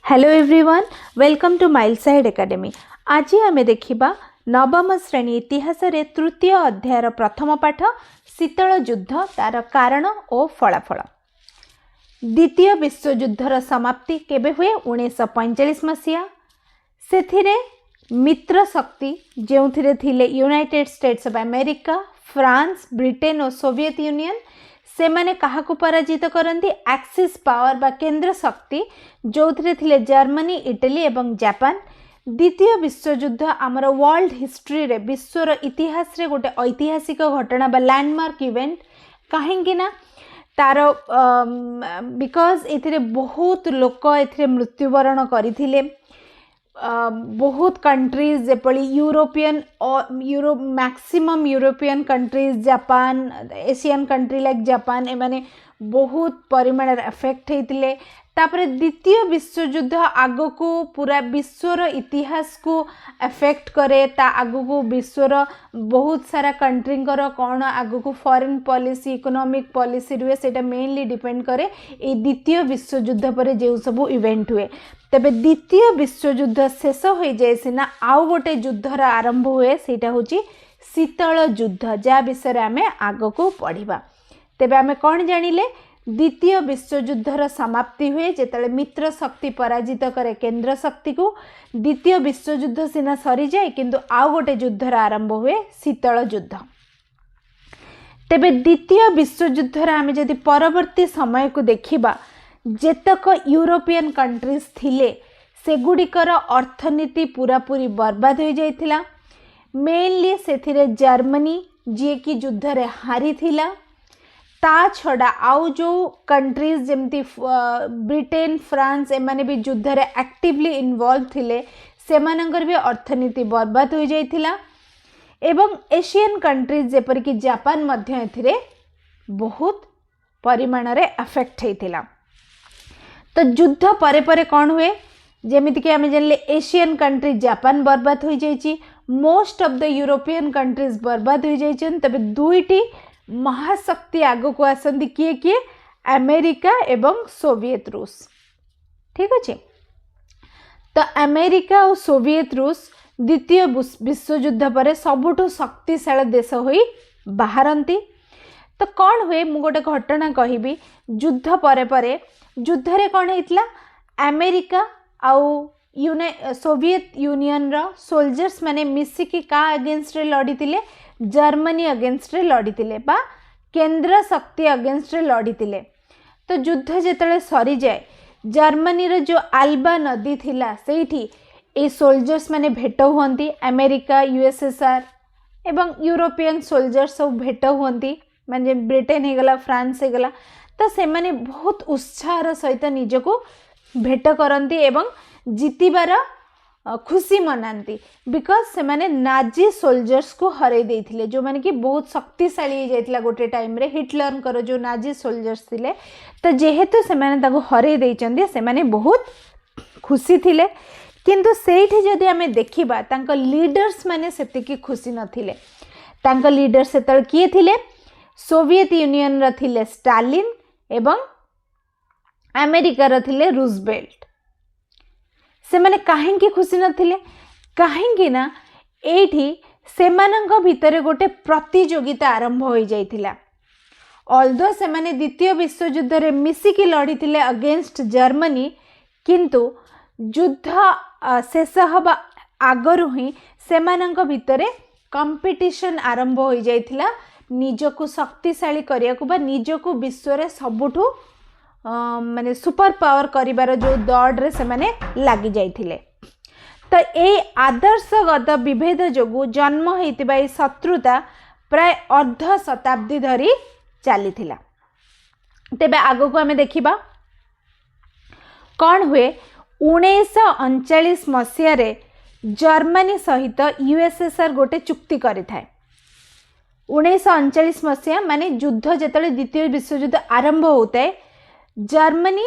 Hello everyone, welcome to mile side academy. आज आम देखा नवम श्रेणी इतिहास रे तृतीय अध्यायर प्रथम पाठ शीतल युद्ध तार कारण और फलाफल। द्वितीय विश्वयुद्धर समाप्ति केबे हुए 1945 मसीहा। से मित्र शक्ति जो थिले United states of America, France, Britain और सोवियत यूनियन से माने काहाकू पराजित करती एक्सिस पावर बा केंद्र शक्ति जो थिले जर्मनी, इटली एवं जापान। द्वितीय विश्वयुद्ध आमर वर्ल्ड हिस्ट्री रे विश्वर इतिहास रे गोटे ऐतिहासिक घटना बा लैंडमार्क इवेंट। कहीं ना तार बिकॉज एथिरे बहुत लोक एथिरे मृत्युवरण करथिले। बहुत कंट्रीज जेपली European maximum European countries, Japan, Asian country like Japan एमाने बहुत परिमाण अफेक्ट होते। तापर द्वितीय विश्वयुद्ध आगो को पूरा विश्वर इतिहास को अफेक्ट करे। ता आगो को विश्वर बहुत सारा कंट्री कौन आगो को फॉरेन पॉलिसी, इकोनॉमिक पॉलिसी रुए सेटा मेनली डिपेंड करे ए द्वितीय विश्वयुद्ध पर जो सब इवेंट हुए। तबे द्वितीय विश्वयुद्ध शेष हो जाए सिना आउ गोटे युद्धर आरंभ हुए, सेटा होची शीतल युद्ध, जा विषय आम आगो को पढ़ा। तेबे आम कौन जानिले, द्वितीय विश्वयुद्धर समाप्ति हुए जेतले मित्र शक्ति पराजित करे केंद्र शक्ति को। द्वितीय विश्वयुद्ध सिना सरी जाए किंतु आउ गोटे युद्धर आरंभ हुए, शीतल युद्ध। तेबे द्वितीय विश्वयुद्धर आम जदि परवर्ती समय को देखिबा, जेतक यूरोपियन कंट्रीज थिले सेगुड़िकर अर्थनीति पूरा पूरी बर्बाद हो जाइथिला। मेनली से जर्मनी जी की युद्ध रे हारी थिला। ता छड़ा आउ जो कंट्रीज जमती ब्रिटेन, फ्रांस एमाने भी युद्ध रे एक्टिवली इन्वॉल्व थिले, सेमानंकर भी अर्थनीति बर्बाद हो जाइथिला। एवं एशियन कंट्रीज जेपर कि जापान मध्य एथिरे बहुत परिमाण रे अफेक्ट होइथिला। तो युद्ध परे परे कौन हुए, जेमिति कि आमे जानले एशियन कंट्री जापान बर्बाद हो जाइछि, most of the European countries बर्बाद हो जाइछन। तबे दुईटी महाशक्ति आगो को आसंती, किए किए, अमेरिका एवं सोवियत रूस। ठीक अच्छे। तो अमेरिका और सोवियत रूस द्वितीय विश्वयुद्ध पर सबुठु शक्तिशाली देश होई बाहरंती। तो कौन हुए, मु गोटे घटना कहबी। युद्ध परे परे युद्ध रे कौन होइतला, अमेरिका आउ सोवियत यूनियन रो सोल्जर्स माने मिसिकी का अगेंस्ट रे लड़ीतिले, जर्मनी अगेंस्ट रे लड़ीतिले बा केंद्र शक्ति अगेंस्ट रे लड़ीतिले। तो युद्ध जेतले सरी जाए, जर्मनी रो जो आल्बा नदी थिला सेठी ए सोल्जर्स माने भेट हुअंती। अमेरिका, यूएसएसआर एवं यूरोपियन सोल्जर्स सब भेट हुअंती, माने ब्रिटेन हे गला, फ्रांस हे गला। तो से माने बहुत उत्साह सहित निजको भेट करती एवं जीतिबार खुशी मनाती। बिकॉज से माने नाजी सोल्जर्स को हरई देथिले, जो माने कि बहुत शक्तिशाली हो जाइतिला गोटे टाइम रे हिटलर कर जो नाजी सोल्जर्स थिले। तो जेहेतु से माने ताको हरई देइचंदी, से माने बहुत खुशी थिले। किंतु सेठी जदि आमे देखिबा, तांको लीडर्स माने सेतिकी खुशी नथिले। तांको लीडर सेतल किए थिले, सोवियत यूनियन रा थिले स्टालिन एवं अमेरिका रा थिले रूजवेल्ट। से माने काहेंकी खुशी नथिले, काहेंकी ना एठी सेमानंक भितरे गोटे प्रतियोगिता आरंभ हो जाइथिला। ऑल्दो से माने द्वितीय विश्वयुद्ध रे मिसिकी लड़ीथिले अगेंस्ट जर्मनी, किंतु युद्ध शेष हबा आगरु ही सेमानंक भितरे कंपटीशन आरंभ हो जाइथिला निजको शक्तिशाली करियाकू बा निजको विश्व रे सबुठु माने सुपर पावर करिबार जो दौड़ रे से माने लागी जाइथिले। तो ए आदर्शगत विभेद जोगु जन्म होइतिबा ए शत्रुता प्राय अर्ध शताब्दी धरी चलीथिला। तेबे आगो को हमें देखिबा कौन हुए। 1939 मसीह रे जर्मनी सहित यूएसएसआर गोटे चुक्ति करिथाय। 1939 मसीहा माने युद्ध जेतले द्वितीय विश्वयुद्ध आरंभ होता है, जर्मनी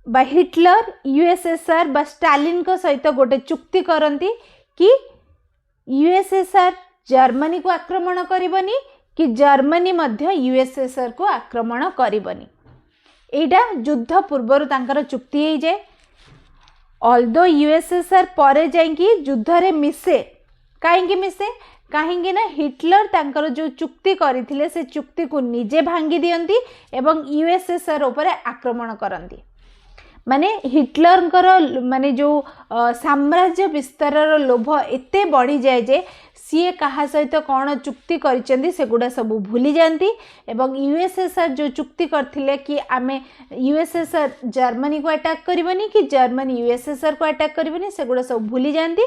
बा हिटलर यूएसएसआर बा स्टालिन को सहित गोटे चुक्ति करती कि यूएसएसआर जर्मनी को आक्रमण करिबनी, कि जर्मनी मध्य यूएसएसआर को आक्रमण करिबनी। एटा युद्ध पूर्वर तांकर चुक्ति हो जाए। अल्दो यूएसएसआर पर जाइकी युद्ध रे मिसे कहीं मिसे कहीं ना हिटलर तांकर जो चुक्ति करथिले से चुक्ति को निजे भांगी दियंती एवं यूएसएसआर ऊपर आक्रमण करती माने हिटलर माने जो साम्राज्य विस्तार लोभ एते बढ़ी जाए जे सीए कहा सहित कौन चुक्ति करिसेंती सेगुड़ा सब भूली जाती एवं यूएसएसआर जो चुक्ति करथिले कि आमे यूएसएसआर जर्मनी को अटैक करबनी कि जर्मनी यूएसएसआर को अटैक करबनी सेगुड़ा सब भूली जाती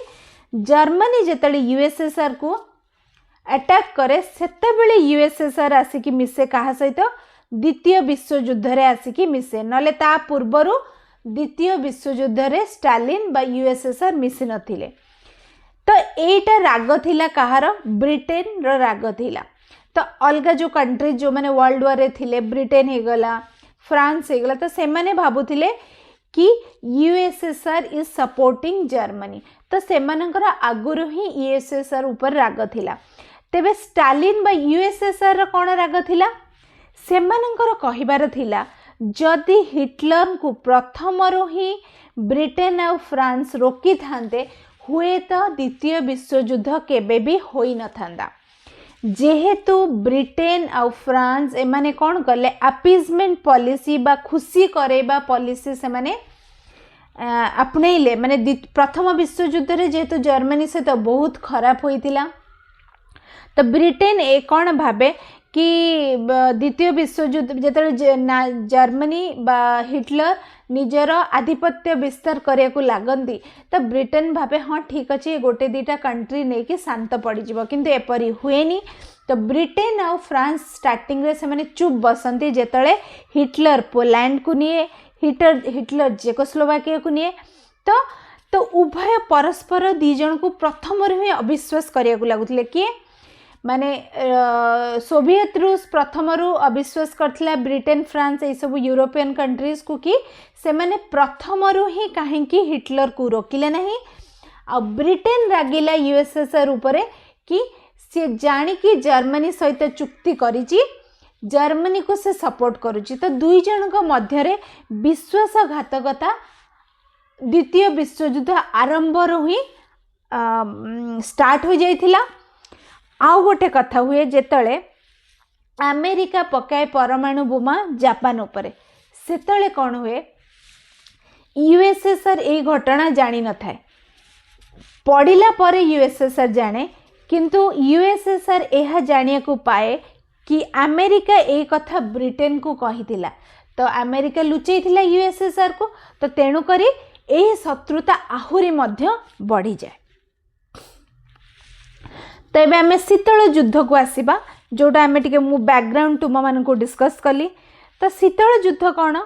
जर्मनी जेतले यूएसएसआर को अटैक करे सेतेबेले यूएसएसआर आसिकी मिसे कहा सहित द्वितीय विश्वयुद्ध रे आसिकी मिसे नले ता पूर्वरु द्वितीय विश्वयुद्ध रे स्टालिन बा यूएसएसआर मिसी नथिले तो एटा राग थिला कहार ब्रिटेन रो राग थिला तो अलगा जो कंट्री जो माने वर्ल्ड वार रे थिले ब्रिटेन हे गला फ्रांस हे गला तो से माने भाबुथिले कि यूएसएसआर इज सपोर्टिंग जर्मनी तो से मानकर आगुरु ही यूएसएसआर ऊपर राग थिला तेबे स्टालिन बा यूएसएसआर कौन राग थिला से मानकर कहिबार थिला जदि हिटलर को प्रथम ही ब्रिटेन और फ्रांस रोकी थांते हुए तो द्वितीय विश्वयुद्ध केबे भी होई न थांदा जेहेतु ब्रिटेन और फ्रांस एमाने कौन कले अपीजमेंट पॉलिसी बा खुशी करेबा पॉलिसी से माने अपनेइले माने प्रथम विश्वयुद्ध रे जेहेतु जर्मनी से तो बहुत खराब होइतिला तो ब्रिटेन ए कौन भाबे कि द्वितीय विश्वयुद्ध जेतरे जर्मनी बा हिटलर निजर आधिपत्य विस्तार करिया को लागंती तो ब्रिटेन भाबे हाँ ठीक अच्छे गोटे दीटा कंट्री नहीं कि शांत पड़ीज किंतु एपरी हुएनी तो ब्रिटेन और फ्रांस स्टार्टिंग रे से माने चुप बसंती जेतले हिटलर पोलैंड को निए हिटलर चेकोस्लोवाकिया को निए तो उभय परस्पर दी जन को प्रथम ही अविश्वास करिया को लागुतले कि माने सोवियत रूस प्रथम अविश्वास करथिला ब्रिटेन फ्रांस ये सब यूरोपियन कंट्रीज को कि से माने प्रथम ही कहीं हिटलर को रोकिले नहीं आ ब्रिटेन रागिला यूएसएसआर उपरे कि से जानी कि जर्मनी सहित चुक्ति करिछि जर्मनी को से सपोर्ट करुछि तो दुई जन को मध्य रे विश्वासघातकता द्वितीय विश्वयुद्ध आरंभ ही स्टार्ट हो जाइथिला आउ गोटे कथा हुए जेतले अमेरिका पकाए परमाणु बोमा जापान उपरे सेतले कौन हुए यूएसएसआर ए घटना जानी न थाए पढ़िला परे यूएसएसआर जाने किंतु यूएसएसआर यह जानिया को पाए कि अमेरिका ए कथा ब्रिटेन को कहिथिला तो अमेरिका लुचैथिला यूएसएसआर को तो तेणु करी ए शत्रुता आहुरी मध्य बढ़ी जाए तो ये आम शीतल युद्ध को आसवा जोटा आम टे बैकग्राउंड तुम मान को डिस्कस कली तो शीतल युद्ध कौन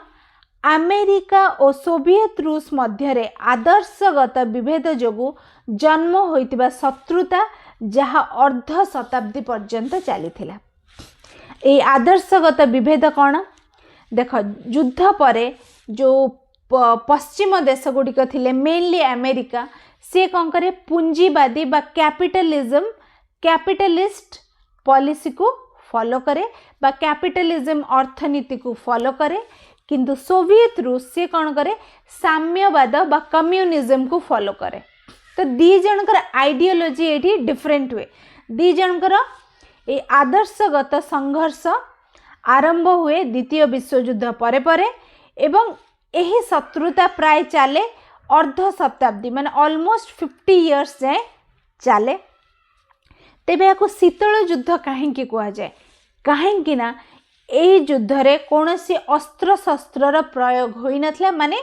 अमेरिका और सोवियत रूस मध्य आदर्शगत विभेद जोगु जन्म होइतिबा शत्रुता जहा अर्ध शताब्दी पर्यंत चली ए आदर्शगत विभेद कौन देख युद्ध परे जो पश्चिम देश गुड़िक थिले मेनली अमेरिका से कौन करे पूंजीवादी बा कैपिटलिस्ट पॉलिसी को फॉलो करे बा कैपिटलिज्म अर्थनीति को फॉलो करे किंतु सोवियत रूस से कौन करे साम्यवाद बा कम्युनिज्म को फॉलो करे तो दी जनकर आइडियोलॉजी एठी डिफरेंट हुए दी जनकर ए आदर्शगत संघर्ष आरंभ हुए द्वितीय विश्वयुद्ध परे परे एवं यही शत्रुता प्राय चले अर्ध शताब्दी माने ऑलमोस्ट 50 इयर्स जाए चले तेबे याको शीतल युद्ध कहीं कह जाए कहीं ना यही युद्ध रे कौन सी अस्त्र शस्त्र प्रयोग होई नथिला माने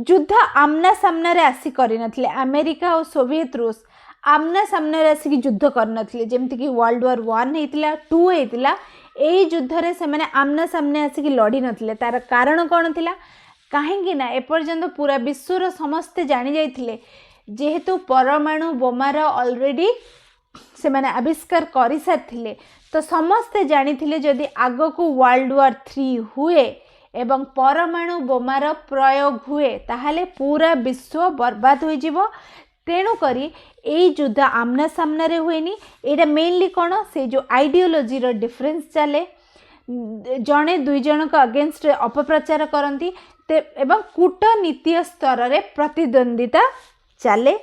युद्ध आमना सामना रे आसी करि नथिले अमेरिका और सोवियत रूस आमना सामना रे आसी युद्ध कर नथिले जेमति कि वर्ल्ड वार 1 हेतिला 2 हेतिला एही युद्ध रे से माने आमना सामने आसी लड़ी नथिले तार कारण कौन थिला कहीं ना एपर्यंत पूरा विश्वर समस्ते जानी जाइथिले जेहेतु परमाणु बोमार ऑलरेडी से माने आविष्कार करि साथिले तो समस्ते जानी थिले जदि आगो को वर्ल्ड वार 3 हुए एवं परमाणु बोमार प्रयोग हुए ताहाले पूरा विश्व बर्बाद हो जिवो तेणु करी एई युद्ध आमना सामना रे हुएनी एटा मेनली कोन से जो आइडियोलॉजी रो डिफरेंस चले जड़े दुई जन को अगेंस्ट अपप्रचार करती एवं कूटनीतीय स्तर रे प्रतिद्वंदिता चले।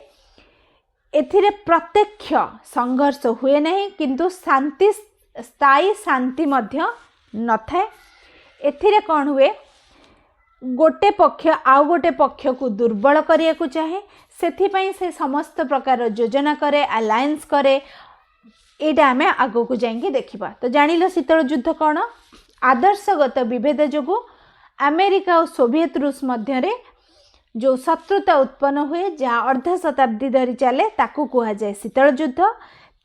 एथिरे प्रत्यक्ष संघर्ष हुए नहीं किंतु शांति स्थायी शांति मध्य न थाए। एथिरे कौन हुए गोटे पक्ष आउ गोटे पक्ष को दुर्बल करिया को चाहे सेथिपाई से समस्त प्रकार योजना करे अलायंस करे। एटा आमे आगो को जाएंगे देखिबा। तो जानिलो शीतल युद्ध कौन आदर्शगत विभेद जोगु अमेरिका और सोवियत रूस मध्य रे जो शत्रुता उत्पन्न हुए जहाँ अर्ध शताब्दी धरी चले ताकू कहा जाए शीतल युद्ध।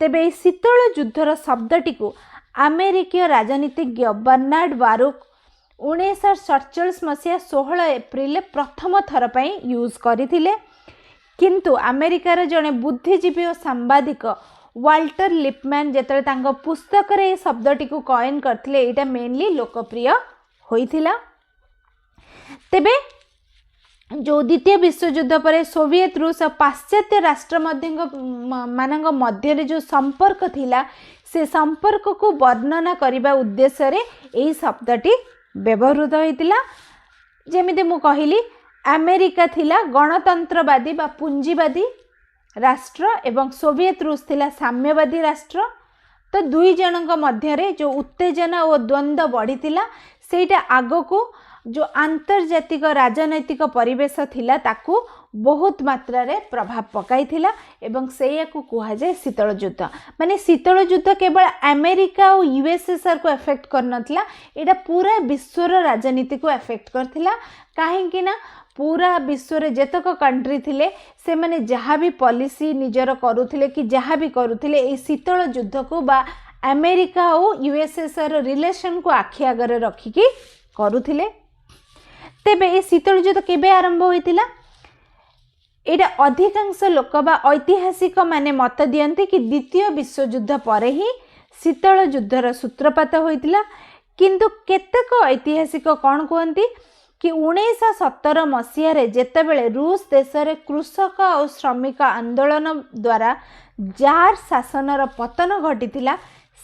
तेबे शीतल युद्धर शब्दटी को अमेरिकीय राजनीतिज्ञ बर्नार्ड बारुक 1947 मसीहा 16 एप्रिल प्रथम थर पर यूज करथिले। किंतु अमेरिकार जड़े बुद्धिजीवी और सांबादिक वाल्टर लिपमैन जेतले तांको पुस्तक रे शब्दटी को कॉइन करथिले एटा मेनली लोकप्रिय होइथिला। तेबे जो द्वितीय विश्व युद्ध पर सोवियत रूस और पाश्चात्य राष्ट्र मध्य जो संपर्क थिला से संपर्क को वर्णना करने उद्देश्य रे यही शब्दटी व्यवहृत होइतिला। जेमिति मु कहिली अमेरिका थिला गणतंत्रवादी बा पूंजीवादी राष्ट्र एवं सोवियत रूस थिला साम्यवादी राष्ट्र। तो दुई जनक मध्य रे जो उत्तेजना और द्वंद्व बढ़ीतिला सेटा आगो को जो आंतर्जातिक राजनैतिक परिवेश थिला ताकू बहुत मात्रा रे प्रभाव पकाई थिला एवं सेया को कहा जाए शीतल युद्ध। माने शीतल युद्ध केवल अमेरिका और यूएसएसआर को अफेक्ट करनथिला एटा पूरा विश्वर राजनीति को अफेक्ट करथिला। काहेकि ना पूरा विश्व रे जेतक कंट्री थिले से माने जहाँ भी पॉलिसी निजर करुथिले कि जहाँ भी करुथिले ए शीतल युद्ध को बा अमेरिका और यूएसएसआर रिलेशन को आखि आगरे रखिकी करुथिले। तेबे ए शीतल युद्ध केबे आरंभ होइतिला एटा अधिकांश लोक बा ऐतिहासिक माने मत दियंती कि द्वितीय विश्व युद्ध पर ही शीतल युद्धर सूत्रपात होइतिला। किंतु केतेक ऐतिहासिक कौन कहती कि 1917 मसीह रे जेतेबेले रूस देश रे कृषक और श्रमिक आंदोलन द्वारा जार शासनर पतन घटितिला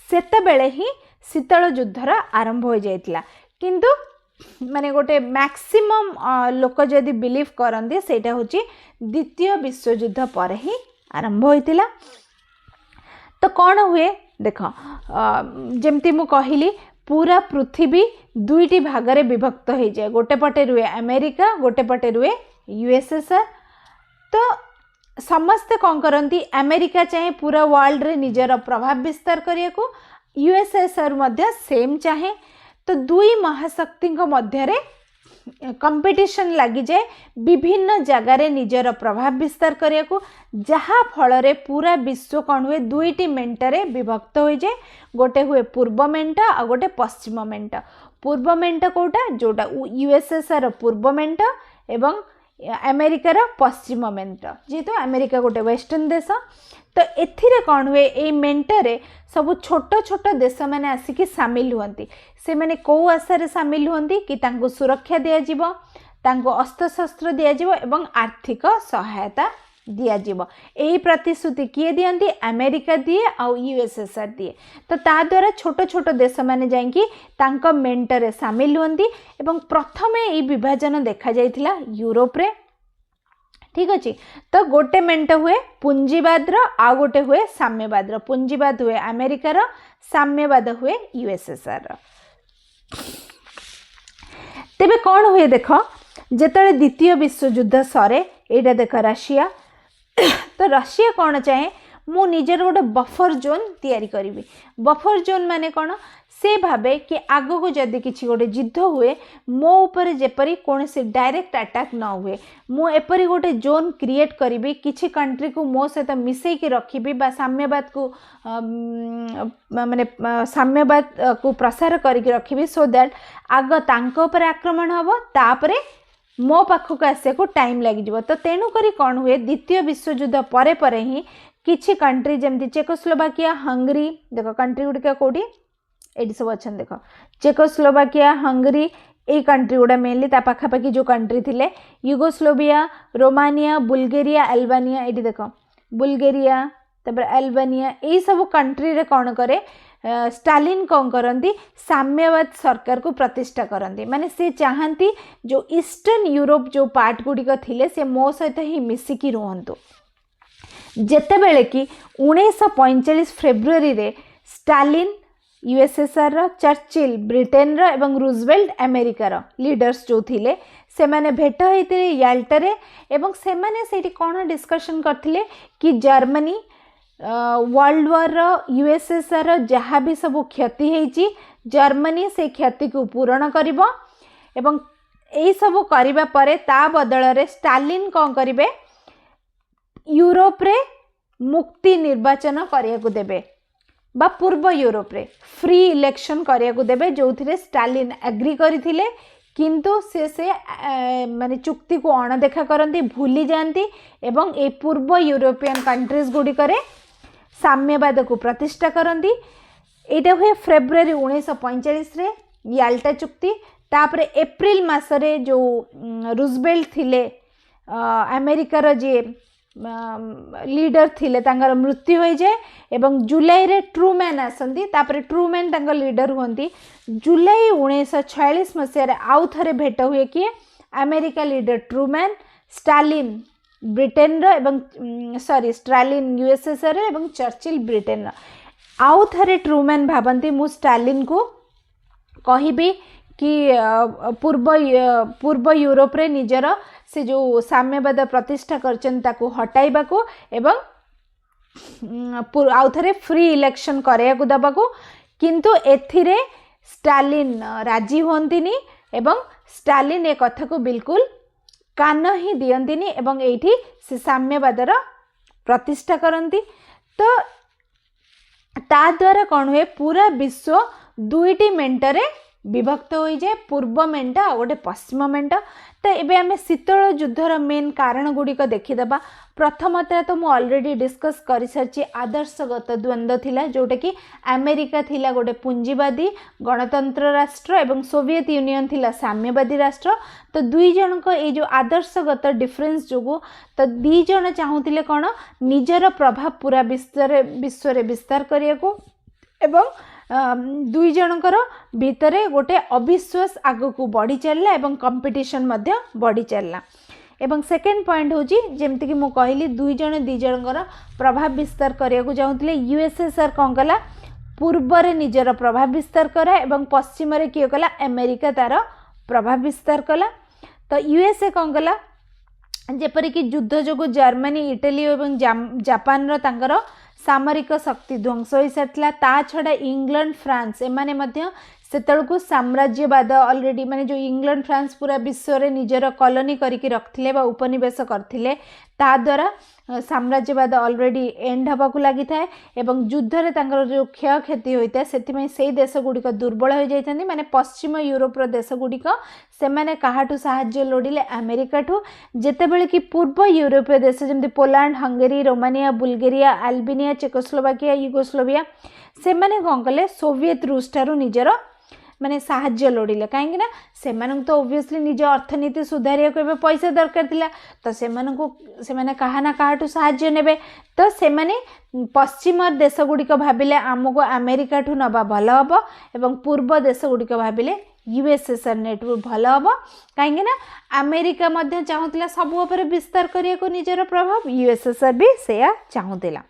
सेतेबेले ही शीतल युद्धर आरंभ हो जाइतिला। किंतु माने गोटे मैक्सिमम लोक जदि बिलीव करते सेटा होची द्वितीय विश्व युद्ध पर ही आरंभ होइतिला। तो कौन हुए देख जमती मु कहली पूरा पृथ्वी दुईटी भागरे विभक्त हो जाए गोटे पटे रुए अमेरिका गोटे पटे रुए यूएसएसआर। तो समस्ते कौन करती अमेरिका चाहे पूरा वर्ल्ड रे निजर प्रभाव विस्तार करिया को यूएसएसआर मध्य सेम चाहे। तो दुई महाशक्ति मध्य रे कंपटीशन लगी जाए विभिन्न जगार निजर प्रभाव विस्तार करिया को जहा फल रे पूरा विश्व कौन हुए दुईटी मेंटरे विभक्त हो जाए। गोटे हुए पूर्व मेंट और गोटे पश्चिम मेंट। पूर्व मेंट कोटा जोटा यूएसएसआर पूर्व मेंट एवं अमेरिकार पश्चिम मेंट जेहेतु अमेरिका गोटे वेस्टर्न देश। तो एथिरे कौन हुए ए मेंटरे सब छोट छोट देश मैंने आसिकी सामिल हुंती। से मैंने कौ आशारे सामिल हुंती कि तांको सुरक्षा दिया जिवो तांको अस्त्रशस्त्र दिया जिवो एवं आर्थिक सहायता दिया जिवो। एही प्रतिश्रुति किए दियंती अमेरिका दिए और यूएसएसआर दिए। तो ता द्वारा छोट छोट देश मैंने जाइकी तांको मेंटरे सामिल हुंती एवं प्रथमे ए विभाजन देखा जाइथिला यूरोप रे। ठीक अच्छे। तो गोटे मेंट हुए पूंजीवाद आ गोटे हुए साम्यवाद। पूंजीवाद हुए अमेरिकार साम्यवाद हुए यूएसएसआर। तेबे कौन हुए देख जेतले द्वितीय विश्व युद्ध सरे एटा देख रशिया। तो रशिया कौन चाहे मु निजर गोटे बफर जोन तैयारी करी। बफर जोन माने कौन से भावे कि आगो को जदि किसी गोटे युद्ध हुए मो ऊपर जेपरी कौन से डायरेक्ट अटैक न हुए मु एपरी गोटे जोन क्रिएट करी किसी कंट्री को मो सहित मिसई की रखी बा साम्यवाद को माने साम्यवाद को प्रसार करके रखी सो दैट आग तांको ऊपर आक्रमण हम तापरे मो पाखक आसिया को टाइम लगी। तो तेणु करी कौन हुए द्वितीय विश्व युद्ध परे परे ही किछि कंट्री जमती चेकोस्लोवाकिया हंगरी देख कंट्री गुड़िका कौटी ये सब अच्छा देख चेकोस्लोवाकिया हंगरी ये कंट्री गुड़ा मेनली ता पाखापाखि जो कंट्री थिले युगोस्लोविया रोमानिया बुल्गेरिया अल्बानिया ये देख बुल्गेरिया तपर अल्बानिया यही सब कंट्री रे कौन करे स्टालिन कौन करती साम्यवाद सरकार को प्रतिष्ठा करती माने से चाहती जो ईस्टर्न यूरोप जो पार्ट गुड़िक थिले से मो सहित ही मिसिकी रुहंतु जेतेबेले कि 1945 फेब्रुआरी रे स्टालिन यूएसएसआर रो चर्चिल ब्रिटेन रो एवं रूजवेल्ट अमेरिका रो लीडर्स जो थिले से माने भेट होइते याल्टा रे एवं से माने सेठी कोन डिस्कशन करथिले कि जर्मनी वर्ल्ड वार रो यूएसएसआर रो जहाँ भी सब क्षति हेची जर्मनी से क्षति को पूरण करिवो एवं एई सब करिबा परे ता बदल रे स्टालिन कोन करिवे यूरोप रे मुक्ति निर्वाचन करिया को देबे बा पूर्व यूरोप रे फ्री इलेक्शन करिया को देबे जो थिरे स्टालिन एग्री करिथिले किंतु से माने चुक्ति को अणदेखा करती भूली जाती एवं ए पूर्व यूरोपियन कंट्रीज गुडी करे साम्यवाद को प्रतिष्ठा करती एटा हुए फेब्रुआरी 1945 रे याल्टा चुक्ति तापरे एप्रिल मासरे जो रूजवेल्ट थिले अमेरिकार जे लीडर थिले तांगर मृत्यु हो जाए एवं जुलाई रे ट्रूमैन आसंती तापरे ट्रूमैन तांगर लीडर हुंती जुलाई 1946 मसीह आउ थरे भेट हुए कि America leader Truman Stalin Britain रो एवं स्टालिन यूएसएसआर एवं चर्चिल ब्रिटेन रो आउ थरे ट्रूमैन भाबंती मु स्टालिन को कहिबी कि पूर्व यूरोप रे निजर से जो साम्यवाद प्रतिष्ठा करचन ताको हटाइबा को एवं आउ थरे फ्री इलेक्शन करिया को दबा को किंतु एथिरे स्टालिन राजी होंतिनी एवं स्टालिन ए कथा को बिल्कुल कान ही दियंतिनी एवं एठी से साम्यवादर प्रतिष्ठा करंती तो ता द्वारा कौन हुए पूरा विश्व दुईटी मेंटरे विभक्त हो जाए पूर्व मेंट आ गोटे पश्चिम मेंट तो एबे आमे शीतल युद्धर मेन कारण गुड़िक देखीदेबा प्रथमतः तो मु ऑलरेडी डिस्कस कर सारी आदर्शगत द्वंद्व थिला जोटा कि अमेरिका थिला गोटे पुंजीवादी गणतंत्र राष्ट्र एवं सोवियत यूनियन थिला साम्यवादी राष्ट्र तो दुई जन को ये जो आदर्शगत डिफरेंस जो तो दी जन चाहूले कौन निजर प्रभाव पूरा विश्व विस्तार करने को एवं दुई जनकर भितरे गोटे अविश्वास आगको बढ़ी चलला एवं कंपटीशन मध्य बढ़ी चलला एवं सेकेंड पॉइंट होची जेमति कि मु कहली दुई जनकर प्रभाव विस्तार करिया को चाहूले यूएसएसआर कौन कला पूर्व रे निजर प्रभाव विस्तार करा एवं पश्चिम रे किए कला अमेरिका तार प्रभाव विस्तार कला तो यूएसए कौन कला जेपरि कि युद्ध जो जर्मनी इटली एवं जापान रो तांकर सामरिक शक्ति ध्वंस हो सारी ता छड़ा इंग्लैंड फ्रांस एमाने मध्य सेतळको साम्राज्यवाद ऑलरेडी माने जो इंग्लैंड फ्रांस पूरा विश्व रे निजर कॉलोनी करिकि रखथिले बा उपनिवेश करथिले ता द्वारा साम्राज्यवाद ऑलरेडी एंड हबा को लागि थाए एवं युद्ध रे तांकर जो क्षय क्षति होइता सेति में सेही देश गुडिक दुर्बल हो जाइथांदी माने पश्चिम यूरोप रो देश गुडिक से माने काहाटू सहाय्य लोडिले अमेरिका ठू जेतेबेले कि पूर्व यूरोपीय देश जेमति Poland Hungary Romania Bulgaria Albania Czechoslovakia Yugoslavia से माने कोन कले सोवियत रूस ठारू निजर माने साहाय्य लोडिले कहीं ना से तो ओबियसली निज अर्थनीति सुधारिया को पैसा दरकार थिला तो से माने कहा ना काहाटू साहाय्य नेबे तो से माने पश्चिम देश गुड़िक भाविले आमको अमेरिका ठू नबा भल हम एवं पूर्व देश गुड़िक भाविले यूएसएसआर नेटवर्क भल हम कहीं ना अमेरिका मध्य चाहूला सब उपर विस्तार करने को निजर प्रभाव यूएसएसआर भी से चाहूला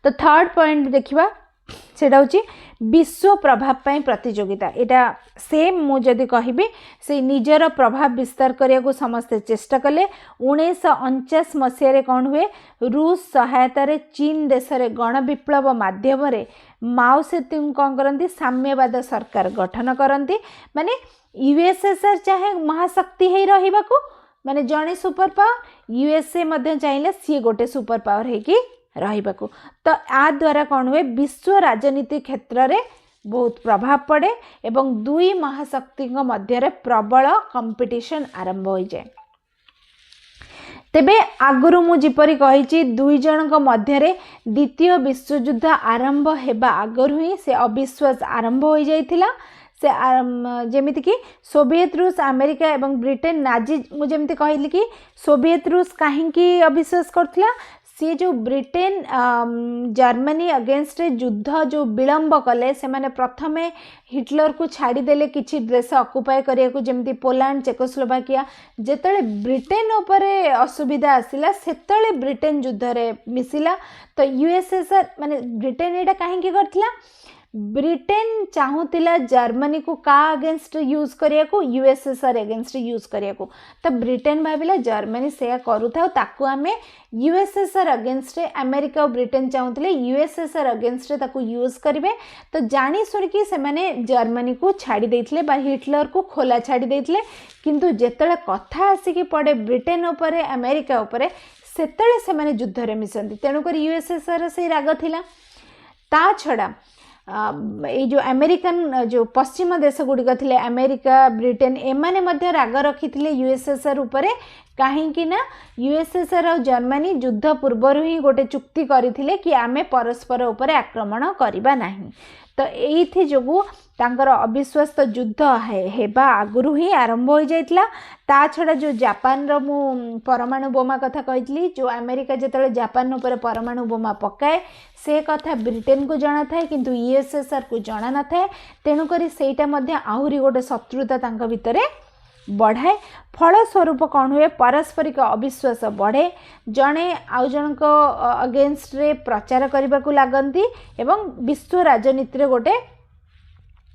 तो थर्ड पॉइंट देखिबा सेटा होची विश्व प्रभाव पाई प्रतियोगिता एटा सेम मु जदि कहबी से निजर प्रभाव विस्तार करिया को समस्त चेष्टा कले 1949 मसीह रे कौन हुए रूस सहायता रे चीन देश रे गण विप्लव माध्यम रे माओ सेतुंग कौन करंती साम्यवाद सरकार गठन करंती माने यूएसएसआर चाहे महाशक्ति हे रहिबा को माने जणे सुपर पावर यूएसए मध्य चाहिले सी गोटे सुपर पावर हे कि रहिबाकू तो आ द्वारा कौन हुए विश्व राजनीति क्षेत्र रे बहुत प्रभाव पड़े एवं दुई महाशक्ति मध्य रे प्रबल कंपटीशन आरंभ हो जाए तेबे आगुरु मु जिपरि कहिछि दुई जनक मध्य रे द्वितीय विश्वयुद्ध आरंभ हेबा आगुरु ही से अविश्वास आरंभ हो जाइथिला से जेमिति कि सोवियत रूस अमेरिका एवं ब्रिटेन नाजी मु जेमिति कहली कि सोवियत रूस काहेकि अविश्वास करथिला सी जो ब्रिटेन जर्मनी अगेंस्ट युद्ध जो विलंब कले से माने प्रथमे हिटलर को छाड़ीदेले किसी देश अकुपाय करिया जमी पोलैंड चेकोस्लोवाकिया जेतले ब्रिटेन उपरे असुविधा आसिला सेतले ब्रिटेन युद्ध रे मिसिला। तो यूएसएसआर माने ब्रिटेन एटा काहे करथिला ब्रिटेन चाहूला जर्मनी को का अगेंस्ट यूज करिया को यूएसएसआर अगेंस्ट यूज करिया को। तो ब्रिटेन भाविला जर्मनी से करूथा ताकू आमे यूएसएसआर अगेंस्ट अमेरिका और ब्रिटेन चाहूले यूएसएसआर अगेंस्ट ताकू यूज करिवे। तो जानी सुनिकी से माने जर्मनी को छाड़ी देथिले बा हिटलर को खोला छाड़ी देथिले किंतु जेतले कथा आसिकी पड़े ब्रिटेन उपरे अमेरिका उपरे सेतले से माने युद्ध रे मिसंती तेणुक यूएसएसआर से राग थिला। ता छड़ा ये जो अमेरिकन जो पश्चिम देश गुड़िक थे अमेरिका ब्रिटेन एमाने मध्य राग रखी यूएसएसआर उपरे कहीं ना यूएसएसआर और जर्मनी युद्ध पूर्वर ही गोटे चुक्ति करथिले कि आमे परस्पर उपरे आक्रमण करबा नहीं। तो एथि जोगु तांकर अविश्वास युद्ध हेबा आगुरु ही आरंभ हो जाइतला। ता छड़ा जो जापान रो मु परमाणु बोमा कथा कहितली जो अमेरिका जेतले जापान ऊपर परमाणु बोमा पकाए से कथा ब्रिटेन को जाना थाए किंतु यूएसएसआर को जाना न थाए तेणु करी सेटा मध्ये आहुरी गोटे शत्रुता तांक भितरे बढ़ाए। फलस्वरूप कौन हुए पारस्परिक अविश्वास बढ़े जड़े आउ जनक अगेंस्ट रे प्रचार करने को लगती एवं विश्व राजनीति रे गोटे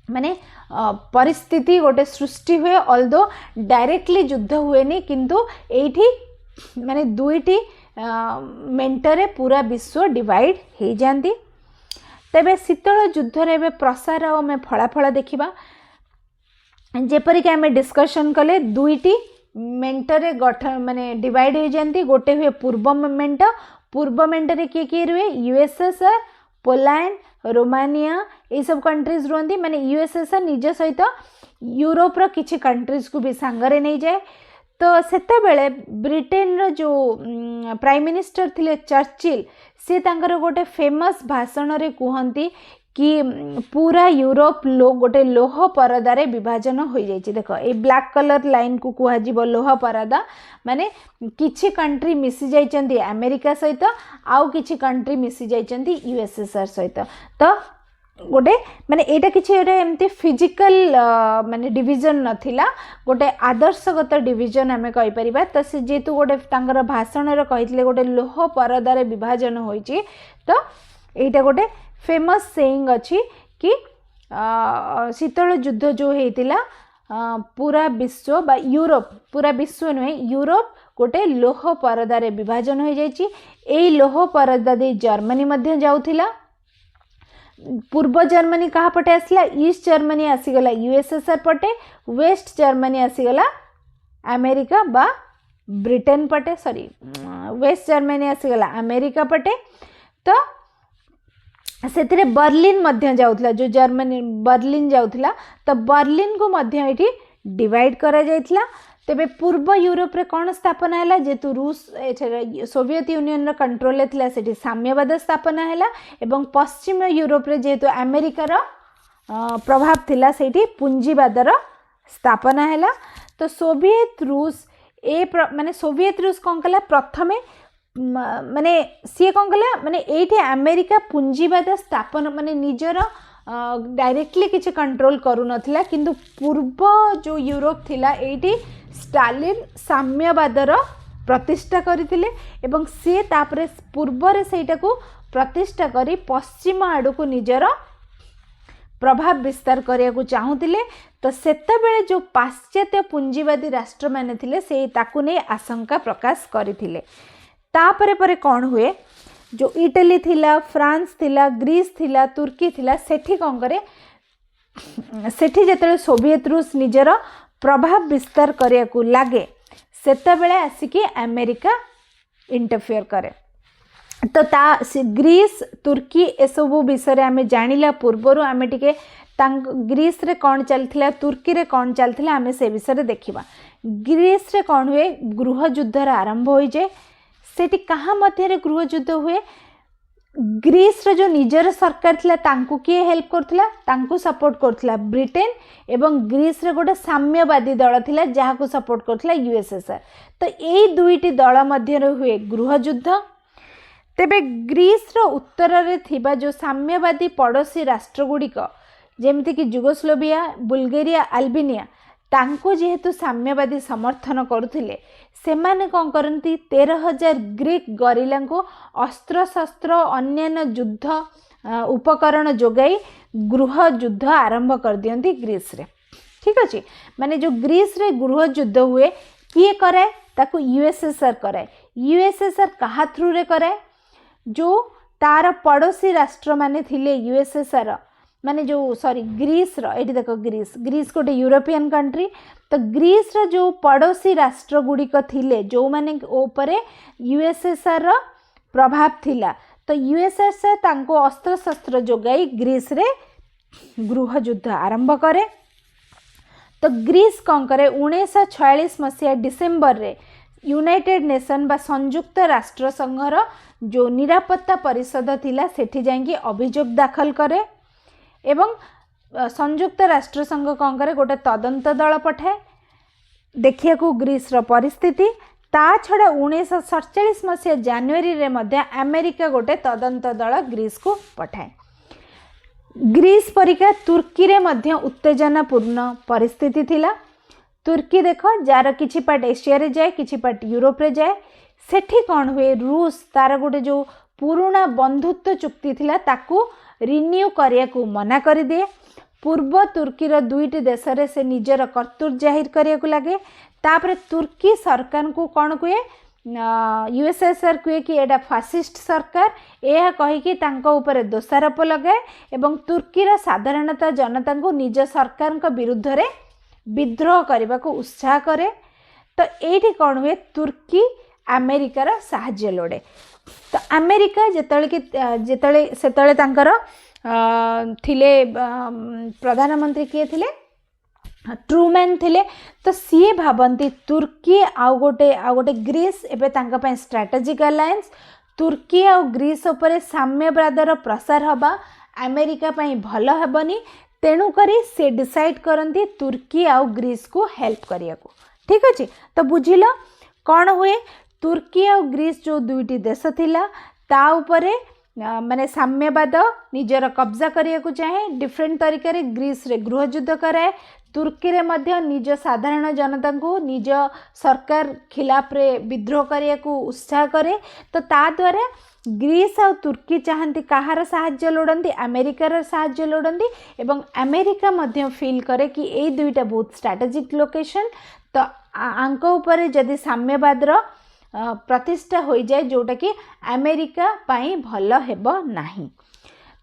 माने परिस्थिति गोटे सृष्टि हुए अल्दो डायरेक्टली युद्ध हुए नहीं किंतु एठी माने दुईटी मेंटरे पूरा विश्व डिवाइड हो जाती। तेबे शीतल युद्ध रे प्रसार और में फलाफल देखिबा जेपरिक आम डिस्कशन कले दुईटी मेंटरे गठन माने डिवाइड हो जाती गोटे हुए पूर्व मेंटरे किए किए रुए यूएसएसआर पोलैंड रोमानिया ये सब कंट्रीज रुहती माने यूएसएसआर निज सहित यूरोप रो किछि कंट्रीज को भी सांगरे नहीं जाए। तो सेते बेले ब्रिटेन रो जो प्राइम मिनिस्टर थिले चर्चिल से तांकर गोटे फेमस भाषण रे कहती कि पूरा यूरोप गोटे लोह परदारे विभाजन हो जाइए। देख ये ब्लैक कलर लाइन को कह लोह परदा माने किछि कंट्री मिसी जाइछन्ती अमेरिका सहित आउ किछि कंट्री मिसी जाइछन्ती यूएसएसआर सहित। तो गोटे माने एटा किछि गोटे एमती फिजिकल माने डिवीजन नथिला गोटे आदर्शगत डिवीजन आमे कहि परिबा। तो से जेतु गोटे तांकर भाषण रे कहितले गोटे लोह परदारे विभाजन होइछि। तो एटा गोटे फेमस सेइंग अच्छी कि शीतल युद्ध जो होता पूरा विश्व बा यूरोप पूरा विश्व नुहे यूरोप गोटे लोह परदारे विभाजन हो जाइए। यही लोह परदा दे जर्मनी मध्य जाउथिला पूर्व जर्मनी कहा पटे आसला ईस्ट जर्मनी आसीगला यूएसएसआर पटे वेस्ट जर्मनी आसीगला अमेरिका बा ब्रिटेन पटे सॉरी वेस्ट जर्मनी आसीगला अमेरिका पटे। तो से बर्लिन मध्य जाउथला जो जर्मनी बर्लिन जाउथला तो बर्लिन को मध्य एठी डिवाइड करा जाइथला। तेबे पूर्व यूरोप रे कौन स्थापना हैला जेतु रूस सोवियत यूनियन रो कंट्रोल ले थिला सेठी साम्यवाद स्थापना हैला एवं पश्चिम यूरोप रे जेतु अमेरिका रो प्रभाव थिला सेठी पूंजीवाद रो स्थापना हैला। तो सोवियत रूस माने सोवियत रूस कौन कला प्रथमे माने सी कौन कला माने एठी अमेरिका पूंजीवाद स्थापन माने निजर डायरेक्टली किसी कंट्रोल करू नथिला किंतु पूर्व जो यूरोप थिला एठी स्टालिन साम्यवादर प्रतिष्ठा करथिले एवं सी तापरे पूर्व रे सेटा को प्रतिष्ठा करी पश्चिम आड़ को निजर प्रभाव विस्तार करिया को चाहूतिले। तो सेते बेले जो पाश्चात्य पूंजीवादी राष्ट्र माने थिले से ताकू ने आशंका प्रकाश करथिले। तापरे परे कौन हुए जो इटली थिला फ्रांस थिला ग्रीस थिला तुर्की थिला सेठी कौन करे सेठी जेतले सोवियत रूस निजर प्रभाव विस्तार करिया को लागे सेते बेले आसिकी अमेरिका इंटरफेयर करे। तो ता ग्रीस तुर्की एसबू विषय आमे जानिला पूर्वर आमे टिके ग्रीस रे कौन चलथिला तुर्की रे कौन चलथिला आमे से विषय देखिबा। ग्रीस रे कौन हुए गृह युद्ध आरंभ होई जे सेठी कहाँ मध्य गृह युद्ध हुए ग्रीस रो जो निजर सरकार थिला तांकु किए हेल्प करथिला तांकु सपोर्ट करथिला ब्रिटेन एवं ग्रीस रे गोटे साम्यवादी दल थिला जहाँ को सपोर्ट करथिला यूएसएसआर। तो यही दुईटी दल मध्य हुए गृह युद्ध। तेबे ग्रीस रो उत्तर रे थिबा जो साम्यवादी पड़ोसी राष्ट्रगुड़िक जेमती कि जुगोस्लोविया बुल्गेरिया अल्बेनिया तांको जेहेतु साम्यवादी समर्थन करुथिले सेमाने कौन करती 13,000 ग्रीक गरिला को अस्त्र शस्त्र अन्यान्य युद्ध उपकरण जोगाई गृह युद्ध आरंभ कर दियंती ग्रीस रे। ठीक अच्छे माने जो ग्रीस रे गृह युद्ध हुए किए कराए ताकू यूएसएसआर कराए। यूएसएसआर कहा थ्रू रे कराए जो तार पड़ोसी राष्ट्र माने थिले यूएसएसआर माने जो सॉरी ग्रीस रो एटी देखो ग्रीस गोटे यूरोपियन कंट्री तो ग्रीस रो जो पड़ोसी राष्ट्र गुड़िक थिले जो माने ऊपर यूएसएसआर रो प्रभाव थिला तो यूएसएसआर तांको अस्त्र शस्त्र जोगाई ग्रीस रे गृह युद्ध आरंभ करे। तो ग्रीस कौन करे 1946 मसीहा डिसेम्बर रे यूनाइटेड नेशन बा संयुक्त राष्ट्र संघर जो निरापत्ता परिषद थिला सेठी जाइंकी अभियोग दाखल करे एवं संयुक्त राष्ट्र संघ कौन करे गोटे तदंत दल पठाए देखिया को ग्रीस रो परिस्थिति ता छड़ा 1947 मसीहा जनवरी रे मध्य अमेरिका गोटे तदंत दल ग्रीस को पठाए। ग्रीस परिका तुर्की रे मध्य उत्तेजनापूर्ण परिस्थिति थिला। तुर्की देख जार किछि पार्ट एशिया रे जाए किछि पार्ट यूरोप रे जाए सेठी कौन हुए रूस तार गोटे जो पुराना बंधुत्व चुक्ति थिला ताकू रिन्यू करिया को मना कर दिए। पूर्व तुर्कीर दुईटी देश रे से निजर कर्तृत्व जाहिर करिया को लगे तापरे तुर्की सरकार को कौन कहे यूएसएसआर कहे कि एडा फासिस्ट सरकार यह कहीकि तांको ऊपर दोषारोप लगाए एवं तुर्कीर साधारणतः जनता को निज सरकार विरुद्ध रे विद्रोह करने को उत्साह करे। तो ये कौन हुए तुर्की अमेरिकार साहाय्य लोड़े। तो अमेरिका जितेबाला तांकर थिले प्रधानमंत्री किए थिले ट्रूमैन थिले तो सी भावती तुर्की आउ गोटे ग्रीस एबे तांका पय स्ट्रेटेजिक अलायंस तुर्की आउ ग्रीस उपरे साम्यवादर प्रसार हबा अमेरिका पय भल हेबनी तेणु करी से डिसाइड करती तुर्की आउ ग्रीस को हेल्प करिया को। ठीक अच्छे तो बुझिल कौन हुए तुर्की आउ ग्रीस जो दुईटी देश थिला ता उपरे माने साम्यवाद निजर कब्जा करिया को चाहे डिफरेंट तरीका रे ग्रीस रे गृह युद्ध कराए तुर्की रे मध्य निज साधारण जनता को निज सरकार खिलाफ रे विद्रोह करिया को उत्साह करे। तो ता द्वारा ग्रीस और तुर्की चाहती कहार साहाय्य लोड़ती अमेरिकार साहाय्य लोड़ती एवं अमेरिका मध्य फील करे कि ये दुईटा बहुत स्ट्रेटेजिक लोकेशन तो आंक ऊपर जदि साम्यवादर प्रतिष्ठा हो जाए जोटा कि अमेरिका पाई भल हेब नाही।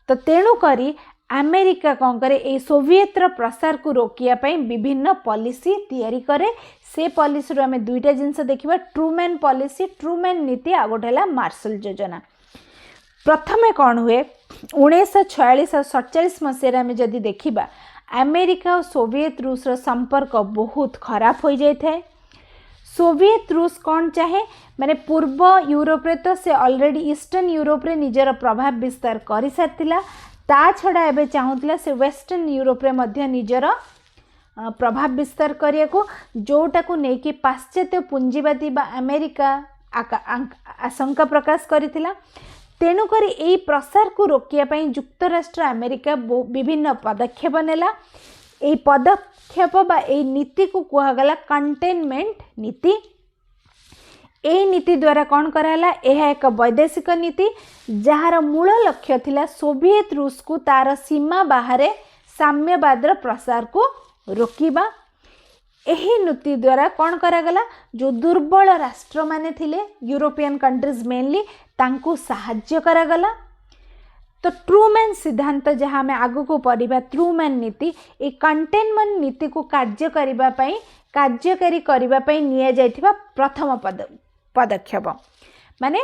तो तेणु करी अमेरिका कौन करे ए सोवियतर प्रसार को रोकिया पाई विभिन्न पॉलिसी तैयारी करे। से पॉलिसी रो हमें दुईटा जिनस देखिबा ट्रूमैन पॉलिसी ट्रूमैन नीति आ गोटे हला मार्शल योजना। प्रथमे कौन हुए 1946 और 47 मसीह में जदि देखिबा अमेरिका और सोवियत रूस रो संपर्क बहुत खराब हो जाए थे। सोवियत रूस कौन चाहे माने पूर्व यूरोप रे तो से ऑलरेडी ईस्टर्न यूरोप रे निजर प्रभाव विस्तार करि सारथिला ता छड़ा एबे चाहूतला से वेस्टर्न यूरोप रे मध्य निजर प्रभाव विस्तार करिया को जोटा को नेकी पाश्चात्य पुंजीवादी बा अमेरिका आशंका प्रकाश करिथिला। तेणु करी एई प्रसार को रोकिया पई युक्तराष्ट्र अमेरिका विभिन्न पदक्षेप नेला। एई पदक्षेप बा एई नीति को कुहागला कंटेनमेंट नीति। एई नीति द्वारा कौन कराला यह एक वैदेशिक नीति जार मूल लक्ष्य थिला सोवियत रूस को तार सीमा बाहर साम्यवादर प्रसार को रोकिबा। एही नीति द्वारा कौन करागला जो दुर्बल राष्ट्र माने थिले यूरोपियन कंट्रीज मेनली तांको साहाय्य करागला। तो ट्रूमैन सिद्धांत जहाँ आम आग को पढ़ा ट्रूमैन नीति ए कंटेनमेंट नीति को कार्यकारी करने निया जाइथिबा प्रथम पदक्षेप माने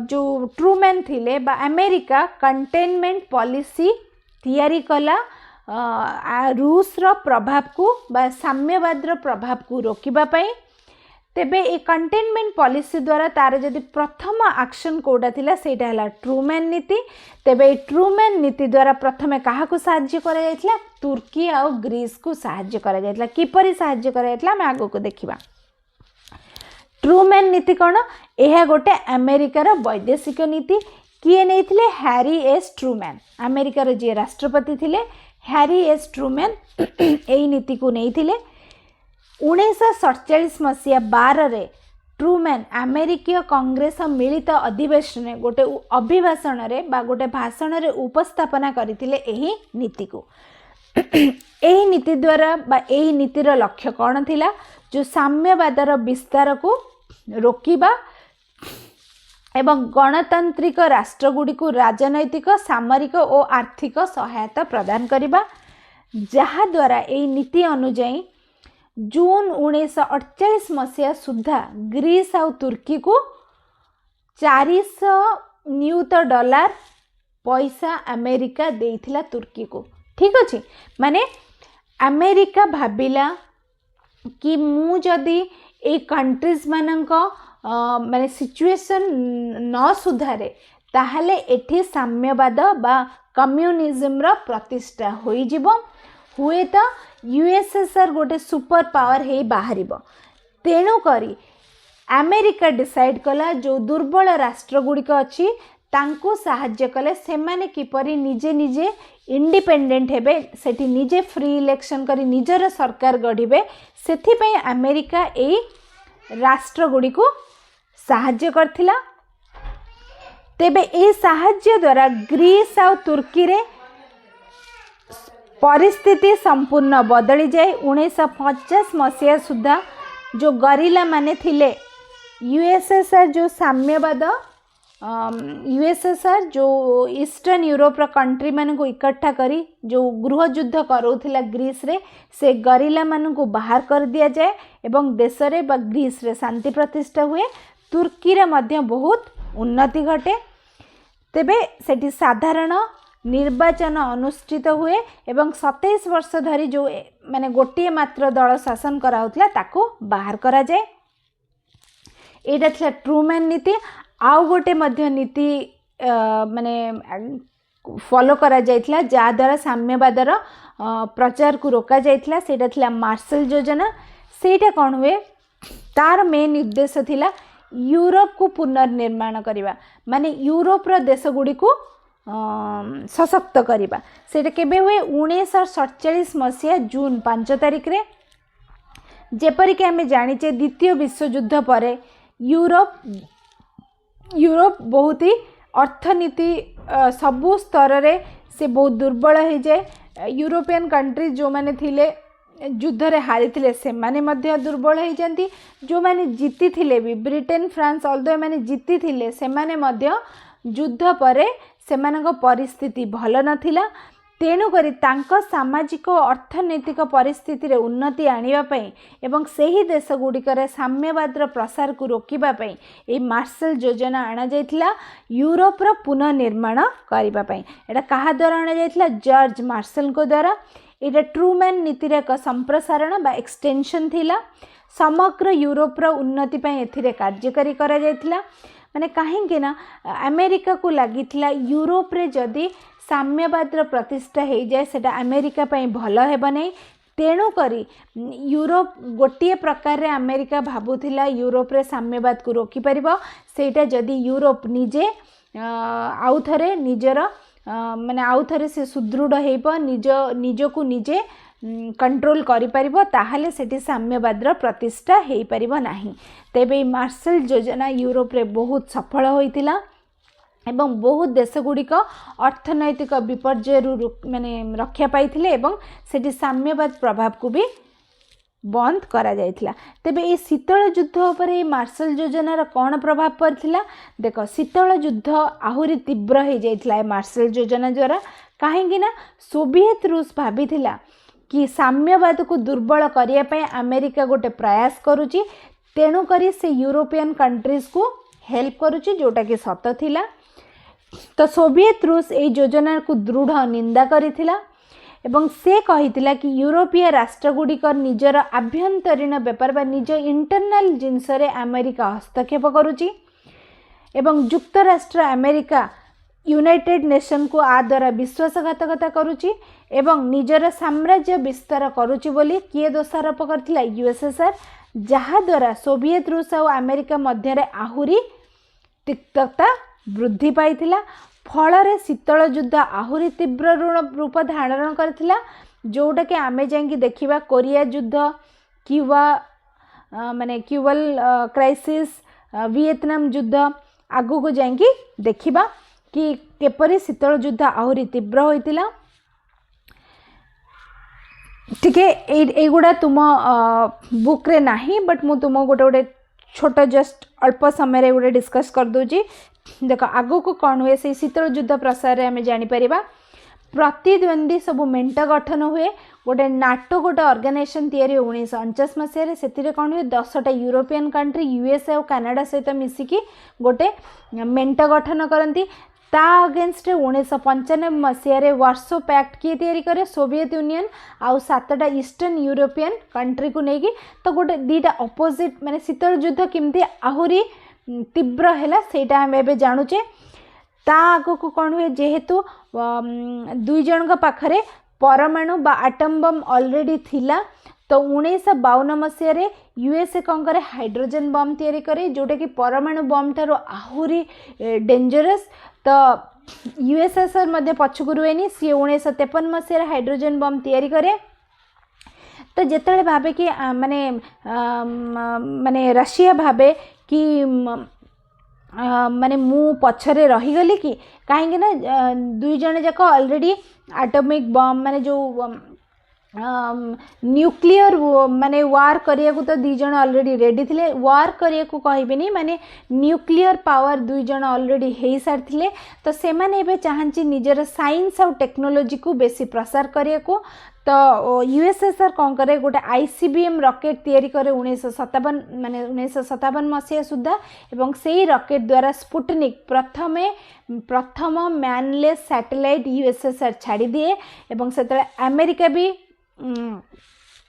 जो ट्रूमैन थिले बा अमेरिका कंटेनमेंट पॉलिसी तैयारी कला रूस रो प्रभाव को बा साम्यवादर प्रभाव को रोकिबा पई। तेबे ए कंटेनमेंट पॉलिसी द्वारा तार जदि प्रथम एक्शन कोडा थिला सेटा हला ट्रूमैन नीति। तेबे ट्रूमैन नीति द्वारा प्रथमे काहा को साहाय्य करा जायतिला तुर्की और ग्रीस को साहाय्य करा जायतिला। किपरि साहाय्य करा जायतिला हम आगो को देखिबा। ट्रूमैन नीति कौन यह गोटे अमेरिकार वैदेशिक नीति किए नहीं हैरी एस ट्रूमैन अमेरिकार जी राष्ट्रपति थिले हैरी एस ट्रूमैन यही नीति को नहीं 1947 मसीहा 12 ट्रूमैन अमेरिकीय कांग्रेस मिलित अधिवेशन गोटे अभिभाषण रे बा गोटे भाषण रे उपस्थापना करथिले एही नीति को एही नीति द्वारा बा एही नीतिर लक्ष्य कौन थिला जो साम्यवादर विस्तार को रोकिबा एवं गणतांत्रिक राष्ट्रगुड़ी को राजनैतिक सामरिक और आर्थिक सहायता प्रदान करिबा जहा द्वारा एही नीति अनुଯାयी जून 1948 मसीहा सुधा ग्रीस और तुर्की को 400 नियुत डॉलर पैसा अमेरिका देइथिला तुर्की को। ठीक अच्छे माने अमेरिका भाबिला कि मु जदि ए कंट्रीज मानक माने सिचुएशन न सुधारे ताहले एठी साम्यवाद बा कम्युनिज्म रो प्रतिष्ठा होई जिवो हुए तो यूएसएसआर गोटे सुपर पावर हे बाहर तेणु करी अमेरिका डिसाइड कला जो दुर्बल राष्ट्र गुड़िक अच्छी तांको साहाय्य कले से माने किपरि निजे निजे इंडिपेंडेंट हेबे सेठी निजे फ्री इलेक्शन करी निजर सरकार गढ़िबे सेथि अमेरिका ए राष्ट्र गुड़ी को साहाय्य करथिला। तेबे ए साहाय्य द्वारा ग्रीस और तुर्की रे परिस्थिति संपूर्ण बदली जाए 1950 मसीहा सुधा जो गरिला माने थिले यूएसएसआर जो साम्यवाद यूएसएसआर जो ईस्टर्न यूरोप कंट्री मान को इकट्ठा करी जो गृह युद्ध करोथिला ग्रीस रे से गरिला मान को बाहर कर दिया जाए एवं देश रे बा ग्रीस रे शांति प्रतिष्ठा हुए तुर्की रे मध्य बहुत उन्नति घटे। तेबे सेठी साधारण निर्वाचन अनुष्ठित हुए एवं 27 वर्ष धरी जो माने गोटे मात्र दल शासन कराउतला ताको बाहर करा जाए। एटा थिला ट्रूमैन नीति। आउ गोटे मध्य नीति माने फॉलो करा जाइतला जा द्वारा साम्यवादर प्रचार को रोका जाइतला सेटा थिला मार्शल योजना। सेटा कोन हुए तार मेन उद्देश्य थिला यूरोप को पुनर्निर्माण करिबा माने यूरोप रो देश गुडी को सशक्त करिबा। सेटा केबे हुए 1947 मसीहा जून 5 तारिख रे जेपरिक आम जाचे द्वितीय विश्वयुद्ध पर यूरोप बहुत ही अर्थनीति सबु स्तर रे से बहुत दुर्बल हो जाए। यूरोपियन कंट्री जो माने थिले युद्ध रे हारी थिले से माने मध्य दुर्बल हो जाती जो माने जीती थिले भी ब्रिटेन फ्रांस अल्दो माने जीती थिले से माने मध्य युद्ध पर सेमानक परिस्थिति भल नथिला। तेणु करी तांको सामाजिक और अर्थनैतिक परिस्थिति रे उन्नति आनिबा पई एवं सही देश गुड़िकर साम्यवादर प्रसार को रोकिबा पई ए मार्शल योजना आना जाइथिला यूरोप रो पुनर्निर्माण करिबा पई। एटा कहा द्वारा आना जाइथिला जॉर्ज मार्शल को द्वारा। एटा ट्रूमैन नीतिर एक संप्रसारण बा एक्सटेंशन थिला। समग्र यूरोप रो उन्नति पई एथिरे कार्यकारी करा जाइथिला। माने कहीं ना अमेरिका को लगी यूरोप रे जदि साम्यवादर प्रतिष्ठा हो जाए सेटा अमेरिका पई भल हेबा नहीं। तेणु करी यूरोप गोटे प्रकार रे अमेरिका भाबुथिला यूरोप रे साम्यवाद को रोकी परिबो सेटा जदि यूरोप निजे आउ थरे निजर माने आउ थरे से सुदृढ़ हेबो निज को निजे कंट्रोल करि परिबो ताहाले सेठी साम्यवादर प्रतिष्ठा हेई परिबो नाही। तेबे मार्शल योजना यूरोप रे बहुत सफल होइतिला एवं बहुत देश गुड़िक अर्थनैतिक विपर्यय माने रक्षा पाइथिले एवं सेठी साम्यवाद प्रभाव को भी बंद करा जाइथिला। तेबे ए शीतल युद्ध पर ए मार्शल योजनार कौन प्रभाव पड़थिला देख शीतल युद्ध आहुरी तीव्र हो जाइथिला ए मार्शल योजना द्वारा। काहेकि ना सोवियत रूस भाबिथिला कि साम्यवाद को दुर्बल करिया पय अमेरिका गोटे प्रयास करुची तेणु करी से यूरोपियन कंट्रीज को हेल्प करुची जोटा कि सत थिला। तो सोवियत रूस ए योजना को दृढ़ निंदा करिथिला एवं से कहिथिला कि यूरोपीय राष्ट्रगुड़िक निजर आभ्यंतरीण व्यापार बा निज इंटरनल जिनस रे अमेरिका हस्तक्षेप करुची एवं युक्तराष्ट्र अमेरिका यूनाइटेड नेशन को आ द्वारा विश्वासघातकता करुची एवं निजर साम्राज्य विस्तार करुची बोली किए दोषारोप करथिला यूएसएसआर जहाद्वारा सोवियत रूस और अमेरिका मध्य आहुरी तिक्तता वृद्धि पाइथिला। फल शीतल युद्ध आहुरी तीव्र रूप धारण करथिला, जोटा कि आमे जांगी देखिबा कोरिया युद्ध, क्यूबा माने क्यूबल क्राइसिस, वियतनाम युद्ध आगु को जांगी देखिबा कि केपरि शीतल युद्ध आहुरी तीव्र होइतिला। ठीक है, एगुड़ा तुम बुक रे नाही, बट मु तुम गोटे गोटे छोट जस्ट अल्प समय गोटे डिस्कस कर दूची। देख आगु को कौन हुए से शीतल युद्ध प्रसार आम जापर प्रतिद्वंदी सब मेंट गठन हुए। गोटे नाटो गोटे ऑर्गेनाइजेशन तैयारी 1949 मसीह से कौन हुए 10टा यूरोपियन कंट्री यूएसए और कनाडा सहित मिसिकी गोटे मेंट गठन करती। ता अगेंस्ट 1995 मसीह वार्सो पैक्ट किए तैयारी करे सोवियत यूनियन आउ 7टा ईस्टर्न यूरोपियन कंट्री को लेकिन। तो गोटे दीटा अपोजिट माने शीतल युद्ध केमती आहुरी तीव्र है सेटा हम एबे जानुचे। ता आगो को कौन हुए जेहेतु दुई जन पाखरे परमाणु बा आटम बम ऑलरेडी थिला, तो 1952 मसीह यूएसए कौन करे हाइड्रोजन बम तैयारी करे जोटा कि परमाणु बम ठारो आहुरी डेंजरस। तो यूएसएसआर मध्य पछकु रुएनी, सी 1953 मसीह हाइड्रोजन बम तैयारी करे। तो जिते भावे कि माने माने रशिया भावे कि माने मु पछरे रहीगली कि कहीं ना दुई जन जाक ऑलरेडी एटॉमिक बम माने जो न्यूक्लियर माने वार करिया को तो दुई जन ऑलरेडी रेडी थिले। वार करिया को कहबेनी माने न्यूक्लियर पावर दुई जन ऑलरेडी हे सारथिले। तो से माने एबे चाहंची निजर साइंस और टेक्नोलॉजी को बेसी प्रसार करिया को। तो यूएसएसआर कौन करे गोटे आईसीबीएम रॉकेट तैयारी करे 1957 माने 1957 मसीहा सुधा। एवं से रॉकेट द्वारा स्पुटनिक प्रथम मैनलेस सैटेलाइट यूएसएसआर छाड़ी दिए। एवं से अमेरिका भी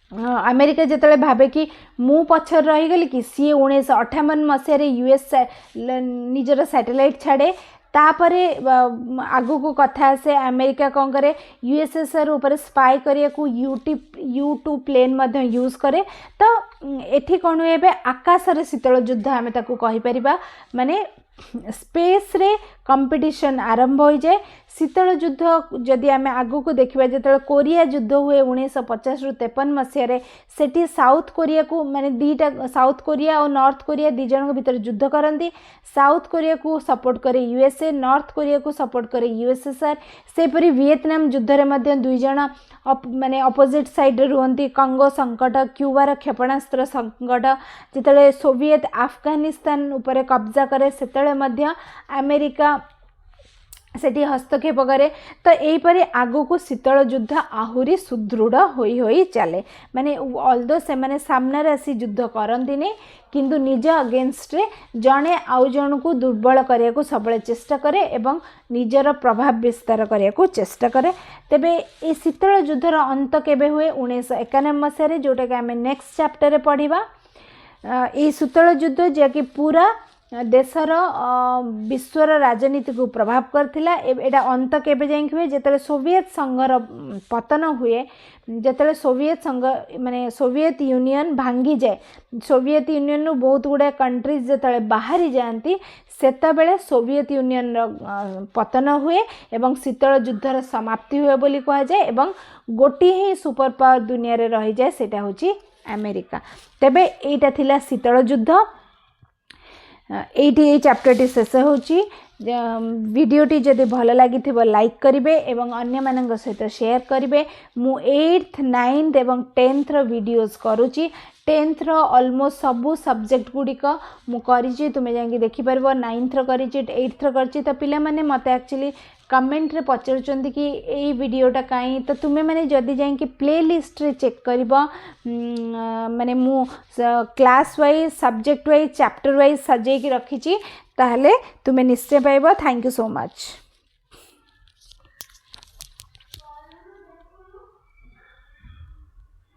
अमेरिका जिते भावे कि मु पछर रहीगली कि सी 1958 मसीह यूएस निजर सैटेलाइट छाड़े। तापरे आगु को कथा से अमेरिका कौन करे यूएसएसआर ऊपर स्पाई करिया को U2 प्लेन मध्य यूज करे। तो एठी कौन हुए आकाश रे शीतल युद्ध आम ताकू कहि परिबा माने स्पेस रे कंपटीशन आरंभ हो जाए। शीतल युद्ध जदि आम आगु को देखा जो कोरिया युद्ध हुए 1950 रु 53 मसीह सेठी साउथ कोरिया को माने दीटा साउथ कोरिया और नॉर्थ कोरिया दी जन भीतर युद्ध करती। साउथ कोरिया को सपोर्ट करे यूएसए, नॉर्थ कोरिया को सपोर्ट करे यूएसएसआर। सेपरी वियतनाम युद्ध रे मध्य दुई जन माने अपोजिट साइड रुहंती। कंगो संकट, क्यूबार क्षेपणास्त्र संकट जिते सोवियत अफगानिस्तान उपर कब्जा करे सेतले मध्य अमेरिका सेठी हस्तक्षेप करे। तो यहीपरि आगु को शीतल युद्ध आहुरी सुदृढ़ होई होई चले। माने ऑल्दो से माने सामने आसी युद्ध करंतिनी किंतु निज अगेंस्ट रे जणे आउ जन को दुर्बल करिया को सबले चेष्टा करे एवं निजर प्रभाव विस्तार करिया को चेष्टा करे। तेबे ए शीतल युद्धर अंत केबे हुए 1991 मसीह जोटा कि आम नेक्स्ट चैप्टर रे पढ़िबा। ए शीतल युद्ध जे कि पूरा देशर विश्वर राजनीति को प्रभाव करथिला। एटा अंत केबे जाई हुए जेतले सोवियत संघर पतन हुए, जेतले सोवियत संघ माने सोवियत यूनियन भांगी जाए। सोवियत यूनियन नु बहुत गुडा कंट्रीज जेतले बाहरी जाती सेता बेले सोवियत यूनियन पतन हुए एवं शीतल युद्धर समाप्ति हुए बोली कहा जाए। एवं गोटी ही सुपर पावर दुनिया रे रही जाए सेटा होची अमेरिका। तेबे एटा थिला शीतल युद्ध। ये चैप्टर शेष होची। वीडियोटी जदि भल लगी लाइक करेंगे एवं अन्य मानक सहित शेयर करेंगे। मु 8th 9th एवं 10th वीडियोस करुच्ची। 10th ऑलमोस्ट सबू सब्जेक्ट गुड़िक मुझे तुम्हें जाकि देखिपर 9th करी 8th करी। तो पिला माने मते एक्चुअली कमेंट रे पचारुचंती कि ए वीडियोटा कहीं। तो तुम्हें माने जदि जाकि प्ले लिस्ट रे चेक करिबो माने मु class wise subject wise chapter wise सजेकी रखी ताहले तुम्हें निश्चय पाइबो। Thank you so much.